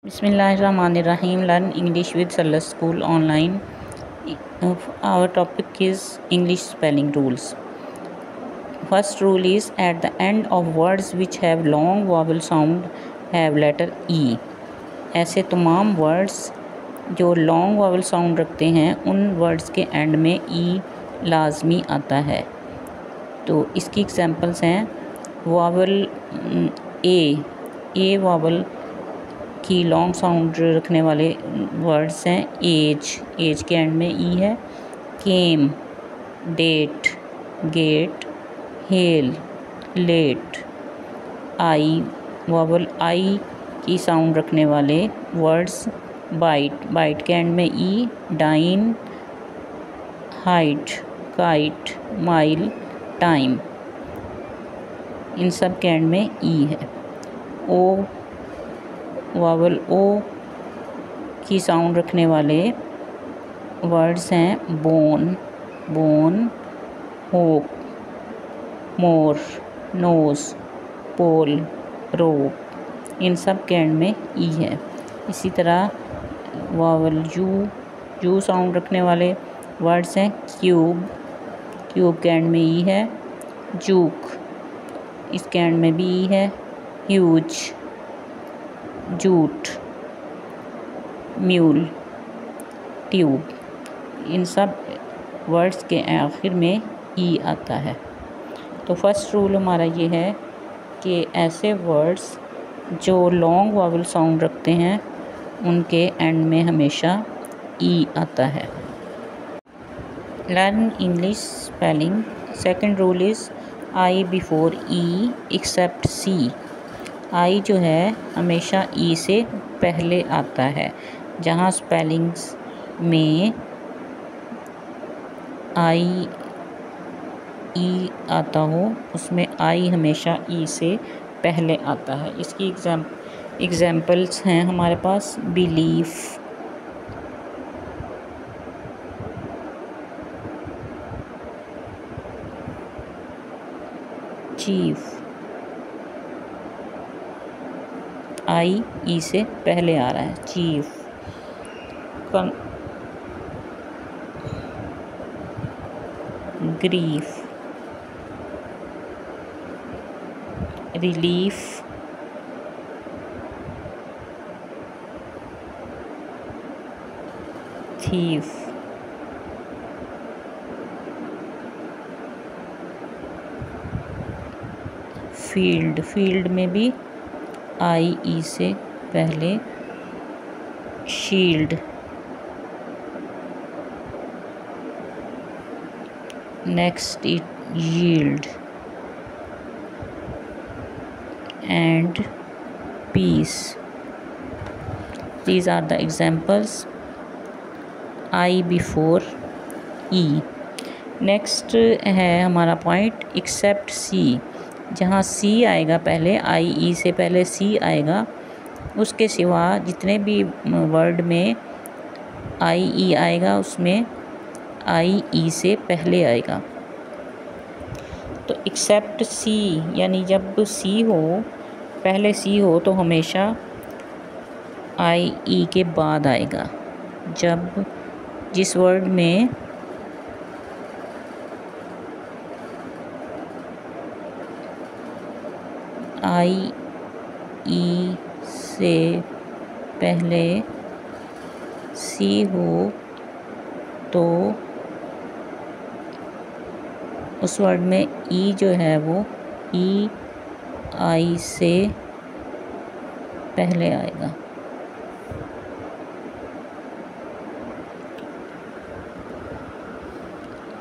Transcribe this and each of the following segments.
Bismillahirrahmanirrahim. Learn English with Salas School online. Our topic is English spelling rules. First rule is at the end of words which have long vowel sound have letter E. ऐसे तमाम words जो long vowel sound रखते हैं उन words के end में ई लाजमी आता है। तो इसकी एग्जांपल्स हैं वावल ए वावल की लॉन्ग साउंड रखने वाले वर्ड्स हैं एज के एंड में ई है, came, date, gate, hale, late. I vowel I की साउंड रखने वाले वर्ड्स बाइट के एंड में e, dine, height, kite, mile, time. इन सब के एंड में ई है। ओ वावल ओ की साउंड रखने वाले वर्ड्स हैं बोन, होप, मोर, नोज, पोल, रोप। इन सब के एंड में ई है। इसी तरह वावल यू साउंड रखने वाले वर्ड्स हैं क्यूब के एंड में ई है, जूक, इसके एंड में भी ई है, ह्यूज, जूट, म्यूल, ट्यूब। इन सब वर्ड्स के आखिर में ई आता है। तो फर्स्ट रूल हमारा ये है कि ऐसे वर्ड्स जो लॉन्ग वावल साउंड रखते हैं उनके एंड में हमेशा ई आता है। Learn English spelling. Second rule is I before E except C. I जो है हमेशा ई से पहले आता है। जहाँ स्पेलिंग्स में आई ई आता हो उसमें आई हमेशा ई से पहले आता है। इसकी एग्जाम्पल्स हैं हमारे पास बिलीफ, चीफ। आई ई से पहले आ रहा है, chief. Grief, relief, thief. Field में भी आई ई से पहले, shield, next yield and piece. These are the examples I before E. Next है हमारा पॉइंट एक्सेप्ट सी। जहाँ सी आएगा पहले, आई ई से पहले सी आएगा, उसके सिवा जितने भी वर्ड में आई ई आएगा उसमें आई ई से पहले आएगा। तो एक्सेप्ट सी यानी जब सी हो, पहले सी हो तो हमेशा आई ई के बाद आएगा। जब जिस वर्ड में आई ई से पहले सी हो तो उस वर्ड में ई जो है वो ई आई से पहले आएगा।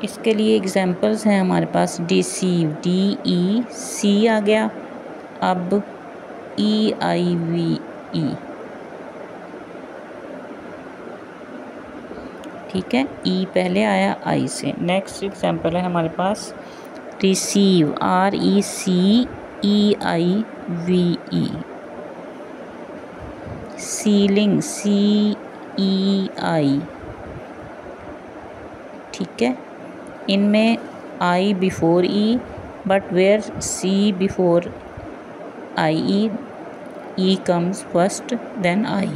इसके लिए एग्जाम्पल्स हैं हमारे पास डिसीव, डी ई सी आ गया, अब ई आई वी ई, ठीक है, ई पहले आया आई से। नेक्स्ट एग्जांपल है हमारे पास receive, R E C E I V E, ceiling, C E I, ठीक है। इनमें I before E but where C before I E E comes first, then I.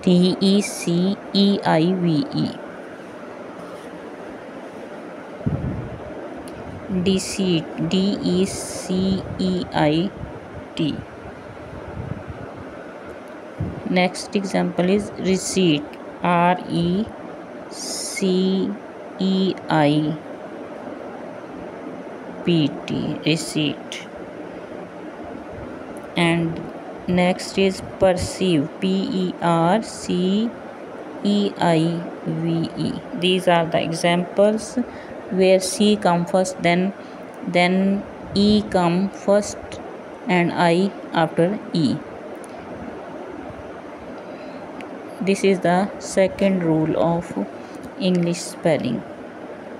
DECEIVE. Deceit. DECEIT. Next example is receipt. RECEIPT. Receipt. And next is perceive. PERCEIVE. These are the examples where C come first, then E come first, and I after E. This is the second rule of English spelling.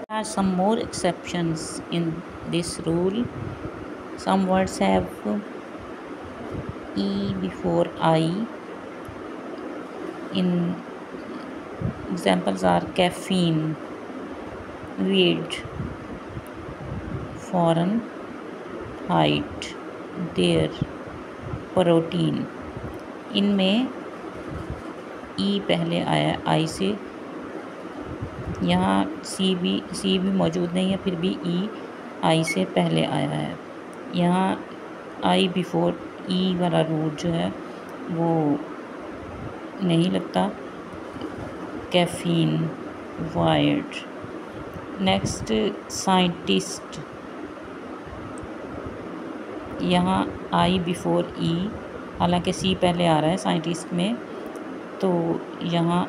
There are some more exceptions in this rule. Some words have E before I. In examples are caffeine, weed, foreign, height, there, protein. इनमें ई पहले आया आई से. यहाँ सी भी मौजूद नहीं है, फिर भी ई आई से पहले आया है. यहाँ आई बिफोर ई वाला रूल जो है वो नहीं लगता. Caffeine, wide. Next scientist. यहाँ आई बिफोर ई, हालांकि सी पहले आ रहा है साइंटिस्ट में, तो यहाँ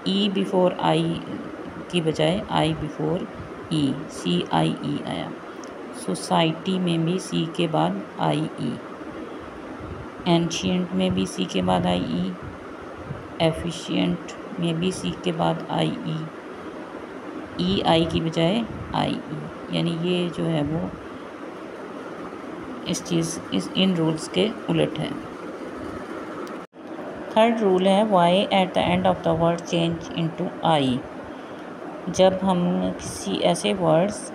ई बिफोर आई की बजाय आई बिफोर ई, CIE आया. सोसाइटी में भी सी के बाद IE. एंशियंट में भी सी के बाद IE. एफिशिएंट में भी सी के बाद IE. EI की बजाय IE. यानी ये जो है वो इन रूल्स के उलट है. थर्ड रूल है Y at the end of the word change into I. जब हम किसी ऐसे वर्ड्स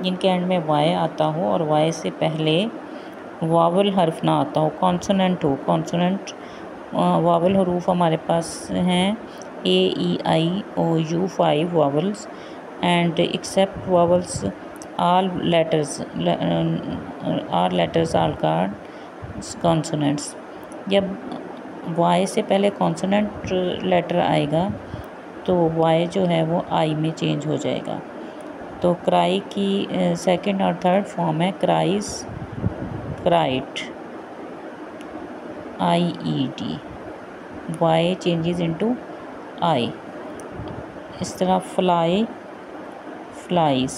जिनके एंड में वाई आता हो और वाई से पहले वावल हर्फ ना आता हो, कॉन्सोनेंट हो. कॉन्सोनेंट वावल हरूफ हमारे पास हैं AEIOU 5 vowels, and except vowels all letters are called consonants. जब वाई से पहले कॉन्सोनेंट लेटर आएगा तो वाई जो है वो आई में चेंज हो जाएगा. तो क्राई की सेकंड और थर्ड फॉर्म है cries, cried, IED. Y changes into I. इस तरह fly, flies,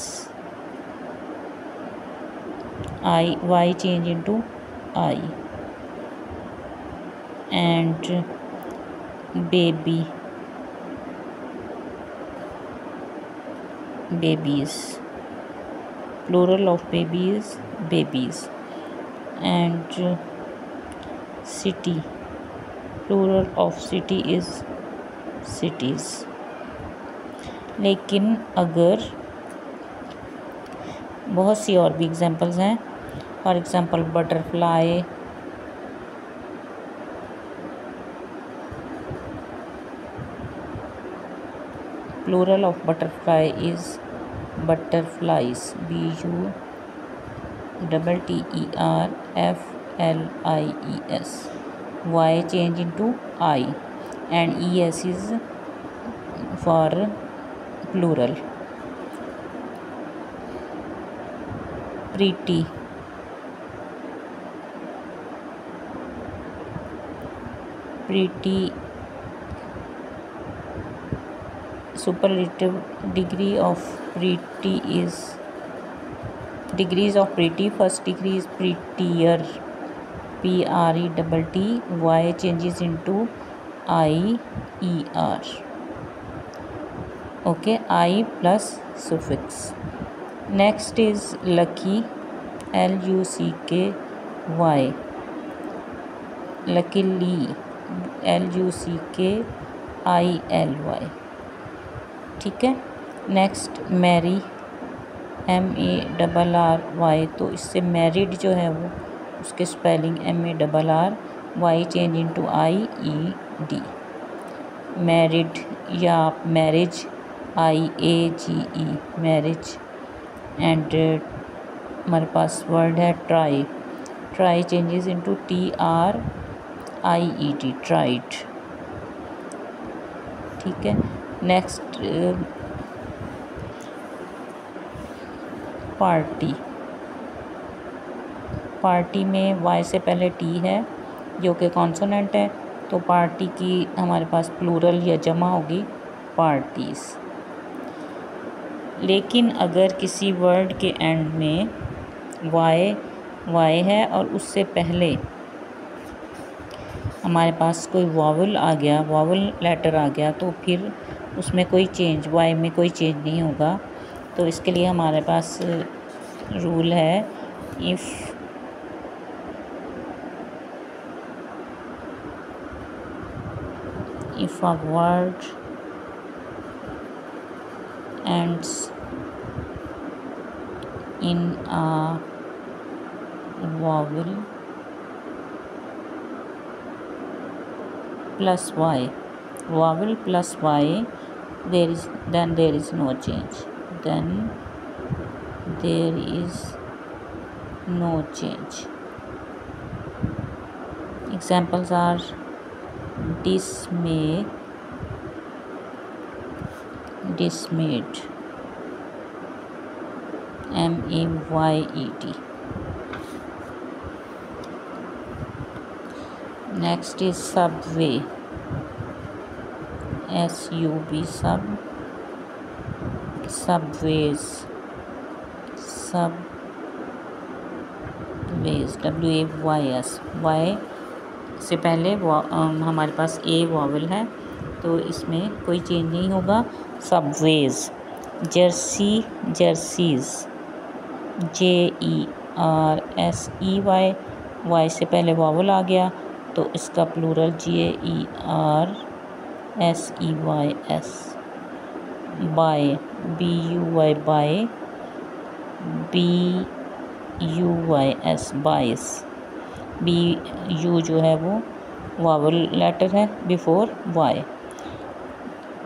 Y change into I. And baby, babies. Plural of baby is babies. And city, plural of city is cities. लेकिन अगर बहुत सी और भी examples हैं. For example butterfly, plural of butterfly is butterflies, BUTTERFLIES. Y change into I and ES is for plural. pretty, pretty, superlative degree of pretty is, degrees of pretty, first degree is prettier, PRETT. Y changes into IER. okay, I plus suffix. Next is lucky, LUCKY. luckily, LUCKILY. ठीक है. Next marry, MARRY. तो इससे married जो है वो उसके spelling MARR Y change into I E D. Married या marriage I A G E marriage. And हमारे पास वर्ड है try. Try changes into T R I E T tried. ठीक है. Next party. पार्टी में वाई से पहले T है जो कि कॉन्सोनेंट है, तो पार्टी की हमारे पास प्लूरल या जमा होगी पार्टीज़. लेकिन अगर किसी वर्ड के एंड में वाई है और उससे पहले हमारे पास कोई वावल आ गया, वावल लेटर आ गया, तो फिर उसमें कोई चेंज, वाई में कोई चेंज नहीं होगा. तो इसके लिए हमारे पास रूल है, if a word ends in a vowel plus y, then there is no change. Examples are dismayed, MAYED. Next is subway, SUB, subways, WAYS. Y से पहले हमारे पास ए वावल है, तो इसमें कोई चेंज नहीं होगा. सबवेज. Jerseys, JERSEY. वाई से पहले वावल आ गया, तो इसका plural GAERSEYS. Buy, BUY, buy, BUYS, buys. BU जो है वो वावल लेटर है before Y.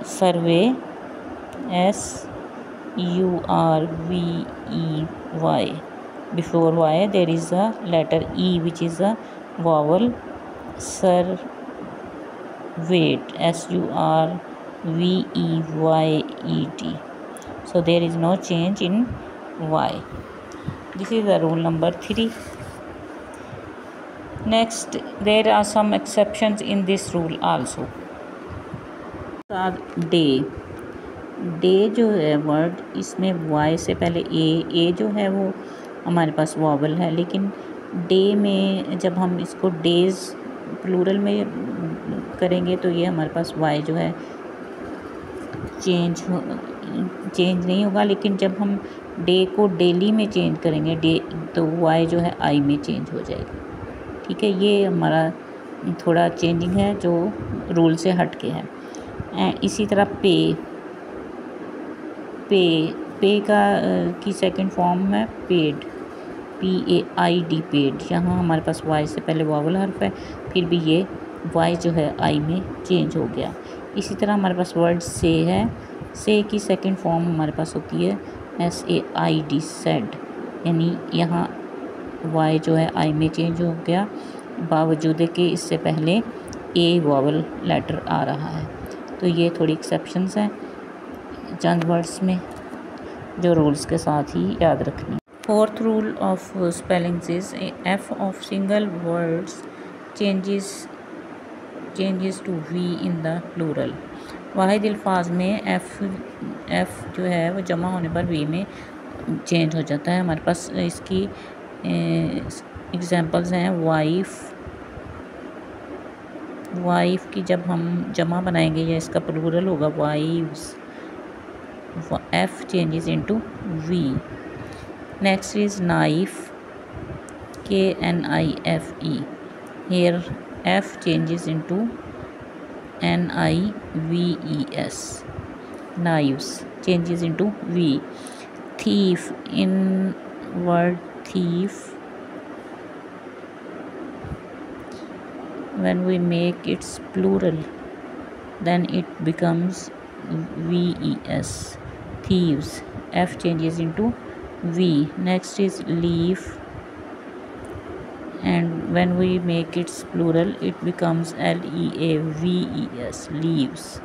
Survey, SURVEY. Before Y there is a letter E which is a vowel. Surveyed, SURVEYED. So there is no change in Y. This is the rule number 3. Next, there are some exceptions in this rule also. Day. Day जो है word, इसमें Y से पहले ए जो है वो हमारे पास vowel है, लेकिन डे में जब हम इसको डेज़ प्लूरल में करेंगे तो ये हमारे पास वाई जो है चेंज नहीं होगा. लेकिन जब हम डे को डेली में चेंज करेंगे डे, तो वाई जो है आई में चेंज हो जाएगी. ठीक है, ये हमारा थोड़ा चेंजिंग है जो रूल से हट के है. इसी तरह पे की सेकंड फॉर्म है पेड, PAID, पेड. यहाँ हमारे पास वाई से पहले वावल हर्फ है, फिर भी ये वाई जो है आई में चेंज हो गया. इसी तरह हमारे पास वर्ड से है. से की सेकंड फॉर्म हमारे पास होती है SAID, सेड. यानी यहाँ वाई जो है आई में चेंज हो गया, बावजूद कि इससे पहले ए वावल लेटर आ रहा है. तो ये थोड़ी एक्सेप्शंस हैं चंद वर्ड्स में जो रूल्स के साथ ही याद रखनी. Fourth rule of spellings is F of single words changes to V in the plural. वाहिद अल्फाज में एफ जो है वो जमा होने पर वी में चेंज हो जाता है. हमारे पास इसकी एग्जांपल्स हैं. वाइफ की जब हम जमा बनाएंगे या इसका प्लूरल होगा wives, F changes into V. Next is knife, KNIFE. Here F changes into NIVES. Knives changes into V. Thief, in word thief when we make its plural, then it becomes VES, thieves. F changes into V. Next is leaf, and when we make its plural, it becomes LEAVES, leaves.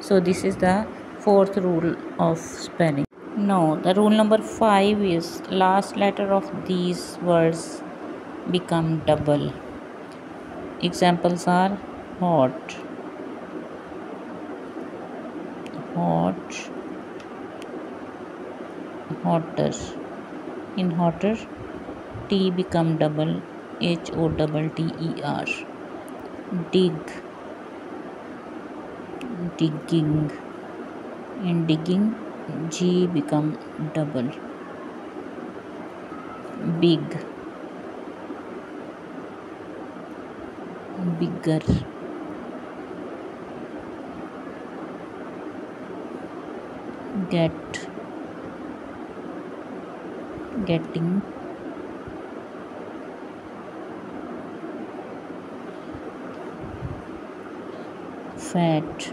So this is the fourth rule of spelling. Now the rule number 5 is last letter of these words become double. Examples are hot, hot, hotter. In hotter, T become double, HOTTER. Dig, digging. In digging, G become double. Big, bigger. Get, getting. Fat,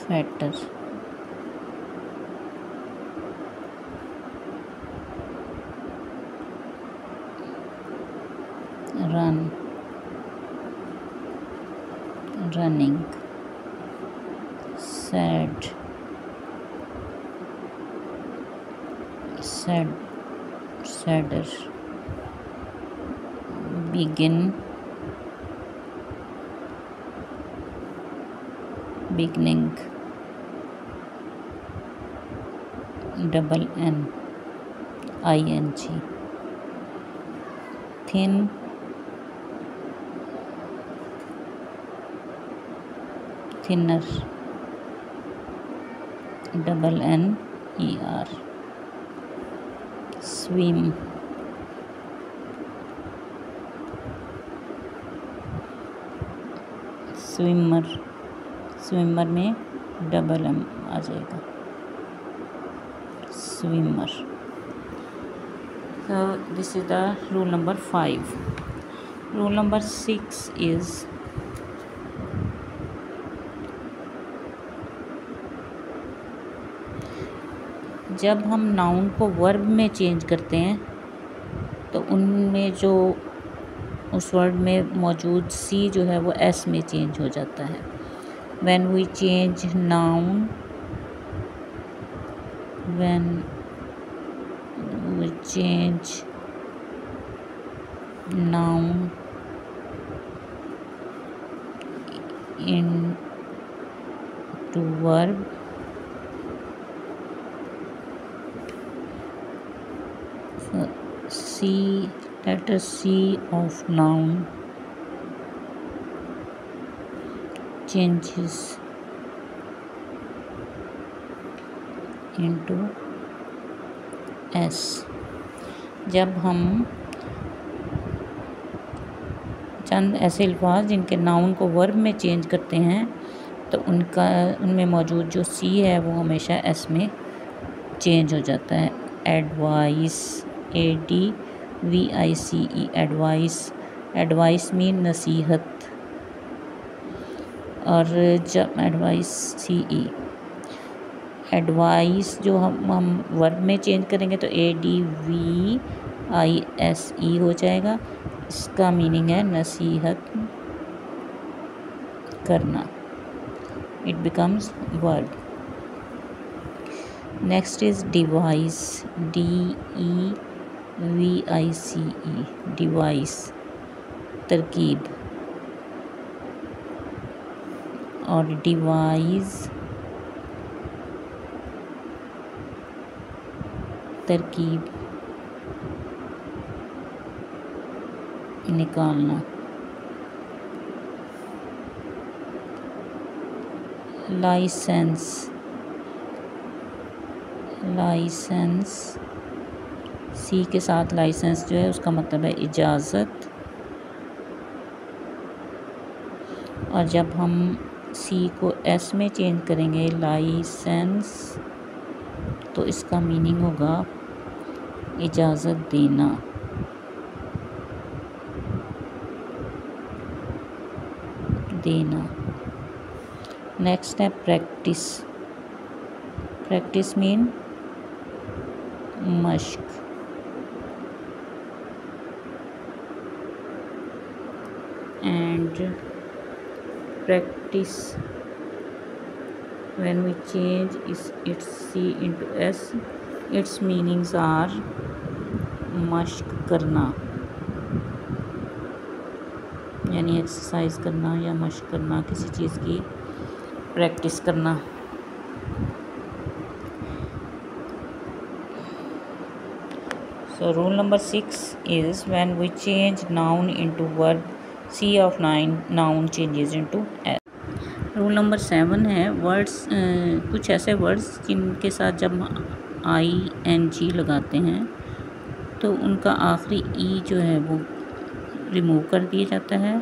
fatter. Run, running. Sad, sad, sadder. Begin, beginning. Double N, ING. Thin, thinner. Double N, ER. Swim, swimmer. Swimmer में double M आ जाएगा, swimmer. So this is the rule number 5. Rule number 6 is जब हम noun को verb में change करते हैं तो उनमें जो उस वर्ड में मौजूद सी जो है वो एस में चेंज हो जाता है. When we change noun, when we change noun into verb, so C, letter C of noun changes into S. जब हम चंद ऐसे अल्फाज जिनके नाउन को वर्ब में चेंज करते हैं तो उनमें मौजूद जो सी है वो हमेशा एस में चेंज हो जाता है. Advice, ADVICE, advice. Advice mean नसीहत. और जब एडवाइस CE, एडवाइस जो हम वर्ब में चेंज करेंगे तो ADVISE हो जाएगा. इसका मीनिंग है नसीहत करना. It becomes verb. Next is device, DEVICE, device, तरकीब. और डिवाइस तरकीब, निकालना. लाइसेंस, लाइसेंस सी के साथ लाइसेंस जो है उसका मतलब है इजाज़त. और जब हम सी को एस में चेंज करेंगे लाइसेंस तो इसका मीनिंग होगा इजाज़त देना. देना। नेक्स्ट है प्रैक्टिस। प्रैक्टिस मीन मश्क। And practice when we change its C into S, its meanings are मश्क करना, यानी एक्सरसाइज करना या मश्क करना, किसी चीज़ की प्रैक्टिस करना। So rule number 6 is when we change noun into verb, C of noun changes into S. Rule number 7 है words, कुछ ऐसे वर्ड्स जिनके साथ जब ING लगाते हैं तो उनका आखिरी ई जो है वो रिमूव कर दिया जाता है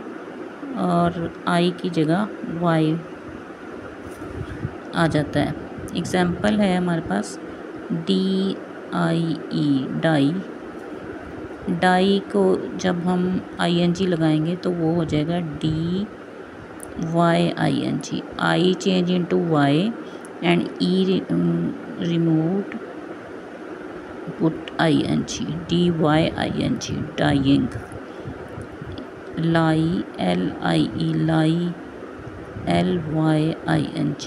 और आई की जगह वाई आ जाता है। एग्जाम्पल है हमारे पास DIE, डाई। डाई को जब हम ING लगाएंगे तो वो हो जाएगा DYING। I change into Y and E removed, put ING, DYING, dying। lie, LIE, lie, LYING।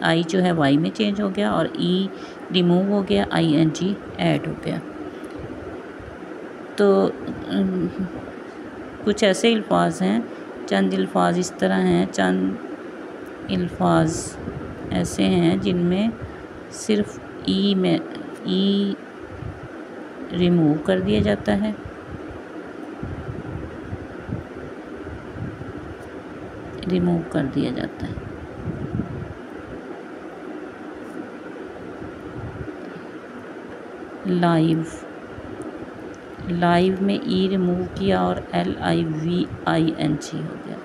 I जो है Y में चेंज हो गया और E रिमूव हो गया, ING ऐड हो गया। तो कुछ ऐसे अल्फाज हैं, चंद अल्फाज इस तरह हैं, चंद अल्फाज ऐसे हैं जिनमें सिर्फ ई में ई रिमूव कर दिया जाता है, रिमूव कर दिया जाता है। लाइव, लाइव में ई रिमूव किया और LIVING हो गया।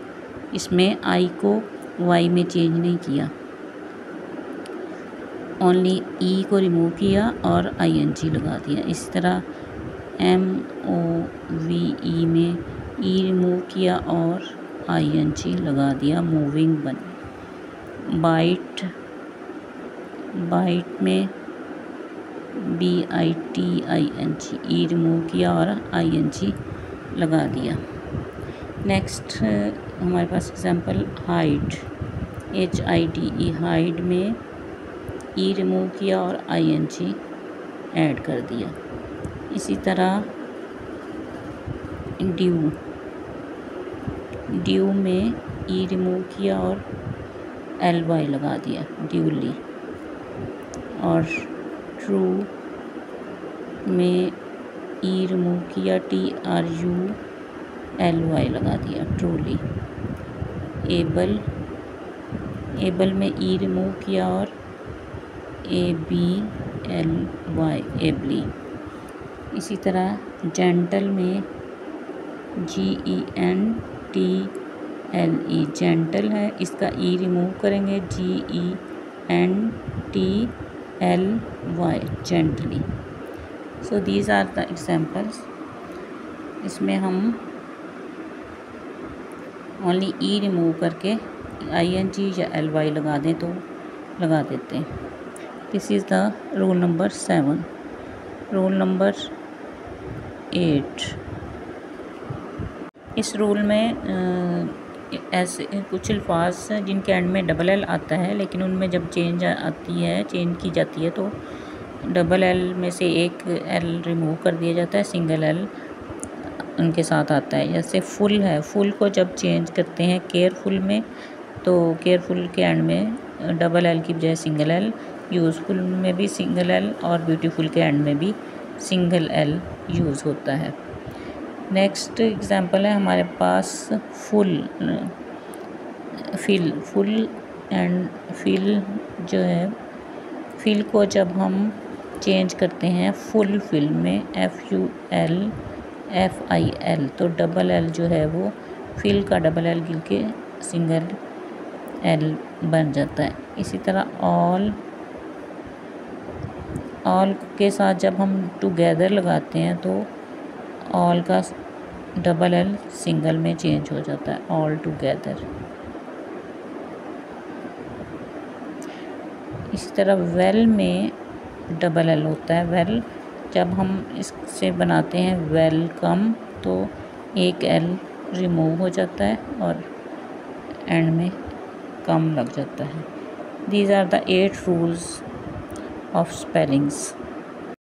इसमें आई को वाई में चेंज नहीं किया, ओनली ई को रिमूव किया और ING लगा दिया। इसी तरह MOVE में ई रिमूव किया और ING लगा दिया, मूविंग बन। बाइट, बाइट में BITING, ई रिमूव किया और ING लगा दिया। नेक्स्ट हमारे पास एग्जांपल हाइड, HIDE, हाइड में ई रिमूव किया और ING ऐड कर दिया। इसी तरह ड्यू, ड्यू में ई रिमूव किया और LY लगा दिया, ड्यूली। और ट्रू में ई रिमूव किया, TRULY लगा दिया, ट्रूली। एबल, एबल में ई रिमूव किया और ABLY, एबली। इसी तरह जेंटल में GENTLE, जेंटल है, इसका ई रिमूव करेंगे, GENTLY, gently. So these are the examples. इसमें हम ओनली ई रिमूव करके ING या LY लगा दें तो लगा देते हैं। This is the rule number 7। Rule number 8, इस रूल में ऐसे कुछ अल्फाज जिनके एंड में डबल L आता है, लेकिन उनमें जब चेंज आती है, चेंज की जाती है तो डबल L में से एक L रिमूव कर दिया जाता है, सिंगल L उनके साथ आता है। जैसे फुल है, फुल को जब चेंज करते हैं केयरफुल में तो केयरफुल के एंड में डबल L की बजाय सिंगल L, यूज़फुल में भी सिंगल L और ब्यूटीफुल के एंड में भी सिंगल L यूज़ होता है। नेक्स्ट एग्जांपल है हमारे पास full, fill, full and fill जो है, फिल को जब हम चेंज करते हैं फुल फिल में FULFIL तो डबल L जो है वो फिल का डबल L गिल के सिंगल L बन जाता है। इसी तरह ऑल, ऑल के साथ जब हम टुगेदर लगाते हैं तो ऑल का डबल L सिंगल में चेंज हो जाता है, ऑल टुगेदर। इसी तरह वेल में डबल एल होता है। वेल जब हम इससे बनाते हैं वेलकम तो एक एल रिमूव हो जाता है और एंड में कम लग जाता है। These are the 8 rules of spellings.